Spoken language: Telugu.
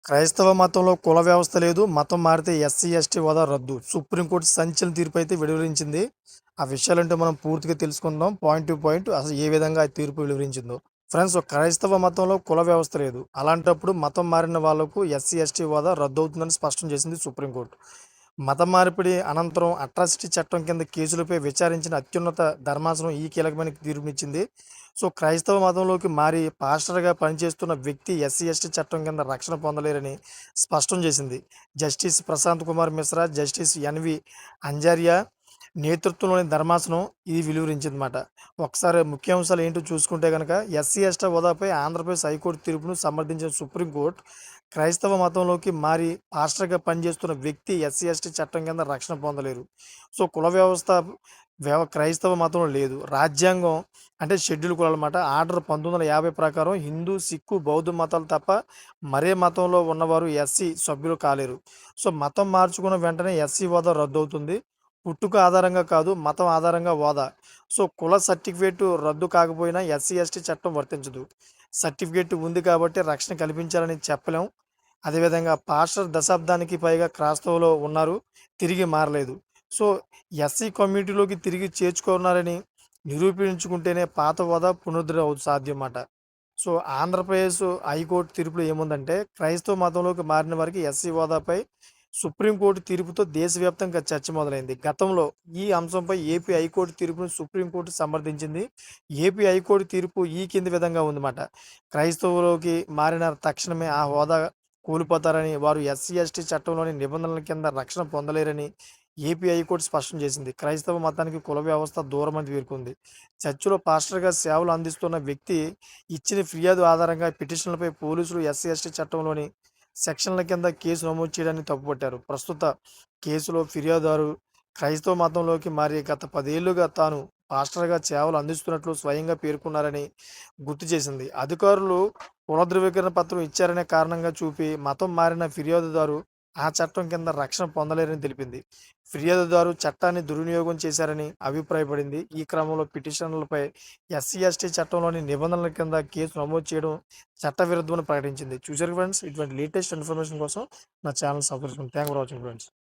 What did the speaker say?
క్రైస్తవ మతంలో కుల వ్యవస్థ లేదు. మతం మారితే ఎస్సీ, ఎస్టీ హోదా రద్దు. సుప్రీంకోర్టు సంచలన తీర్పు అయితే వెలువరించింది. ఆ విషయాలంటే మనం పూర్తిగా తెలుసుకుందాం. పాయింట్ టు పాయింట్ అసలు ఏ విధంగా ఆ తీర్పు వెలువరించిందో. ఫ్రెండ్స్, క్రైస్తవ మతంలో కుల వ్యవస్థ లేదు. అలాంటప్పుడు మతం మారిన వాళ్లకు ఎస్సీ, ఎస్టీ హోదా రద్దవుతుందని స్పష్టం చేసింది సుప్రీంకోర్టు. మత మార్పిడి అనంతరం అట్రాసిటీ చట్టం కింద కేసులపై విచారించిన అత్యున్నత ధర్మాసనం ఈ కీలకమైన తీర్పునిచ్చింది. సో క్రైస్తవ మతంలోకి మారి పాస్టర్గా పనిచేస్తున్న వ్యక్తి ఎస్సీ ఎస్టీ చట్టం కింద రక్షణ పొందలేరని స్పష్టం చేసింది. Justice Prashant Kumar Mishra, justice N V Anjaria నేతృత్వంలోని ధర్మాసనం ఇది వెలువరించిందన్నమాట. ఒకసారి ముఖ్యాంశాలు ఏంటో చూసుకుంటే కనుక ఎస్సీ ఎస్టీ హోదాపై ఆంధ్రప్రదేశ్ హైకోర్టు తీర్పును సమర్థించిన సుప్రీంకోర్టు క్రైస్తవ మతంలోకి మారి పాస్టర్గా పనిచేస్తున్న వ్యక్తి ఎస్సీ ఎస్టీ చట్టం కింద రక్షణ పొందలేరు. సో కుల వ్యవస్థ క్రైస్తవ మతంలో లేదు. రాజ్యాంగం అంటే షెడ్యూల్ కులాలు అన్నమాట. ఆర్డర్ 1950 ప్రకారం హిందూ, సిక్కు, బౌద్ధ మతాలు తప్ప మరే మతంలో ఉన్నవారు ఎస్సీ సభ్యులు కాలేరు. సో మతం మార్చుకున్న వెంటనే ఎస్సీ హోదా రద్దవుతుంది. పుట్టుక ఆధారంగా కాదు, మతం ఆధారంగా హోదా. సో కుల సర్టిఫికేట్ రద్దు కాకపోయినా ఎస్సీ ఎస్టీ చట్టం వర్తించదు. సర్టిఫికేట్ ఉంది కాబట్టి రక్షణ కల్పించాలని చెప్పలేం. అదేవిధంగా పాస్టర్ దశాబ్దానికి పైగా క్రైస్తవులో ఉన్నారు, తిరిగి మారలేదు. సో ఎస్సీ కమ్యూనిటీలోకి తిరిగి చేర్చుకున్నారని నిరూపించుకుంటేనే పాత హోదా పునరుద్ధరణ సాధ్యం అన్నమాట. సో ఆంధ్రప్రదేశ్ హైకోర్టు తీర్పులో ఏముందంటే క్రైస్తవ మతంలోకి మారిన వారికి ఎస్సీ హోదాపై సుప్రీంకోర్టు తీర్పుతో దేశవ్యాప్తంగా చర్చ మొదలైంది. గతంలో ఈ అంశంపై ఏపీ హైకోర్టు తీర్పును సుప్రీంకోర్టు సమర్థించింది. ఏపీ హైకోర్టు తీర్పు ఈ కింది విధంగా ఉందన్నమాట. క్రైస్తవులోకి మారిన తక్షణమే ఆ హోదా కోల్పోతారని, వారు ఎస్సీ ఎస్టీ చట్టంలోని నిబంధనల కింద రక్షణ పొందలేరని ఏపీ హైకోర్టు స్పష్టం చేసింది. క్రైస్తవ మతానికి కుల వ్యవస్థ దూరమని పేర్కొంది. చర్చిలో పాస్టర్గా సేవలు అందిస్తున్న వ్యక్తి ఇచ్చిన ఫిర్యాదు ఆధారంగా పిటిషన్లపై పోలీసులు ఎస్సీ ఎస్టీ చట్టంలోని సెక్షన్ల కింద కేసు నమోదు చేయడాన్ని తప్పుపట్టారు. ప్రస్తుత కేసులో ఫిర్యాదుదారు క్రైస్తవ మతంలోకి మారి గత 10 ఏళ్లుగా తాను పాస్టర్గా సేవలు అందిస్తున్నట్లు స్వయంగా పేర్కొన్నారని గుర్తు చేసింది. అధికారులు పునఃధృవీకరణ పత్రం ఇచ్చారనే కారణంగా చూపి మతం మారిన ఫిర్యాదుదారు ఆ చట్టం కింద రక్షణ పొందలేరని తెలిపింది. ఫిర్యాదుదారు చట్టాన్ని దుర్వినియోగం చేశారని అభిప్రాయపడింది. ఈ క్రమంలో పిటిషన్లపై ఎస్సీ ఎస్టీ చట్టంలోని నిబంధనల కింద కేసు నమోదు చేయడం చట్టవిరుద్ధమని ప్రకటించింది. చూసారు ఫ్రెండ్స్, ఇటువంటి లేటెస్ట్ ఇన్ఫర్మేషన్ కోసం నా ఛానల్ సబ్స్క్రైబ్ చేసుకోండి. Thank for watching friends.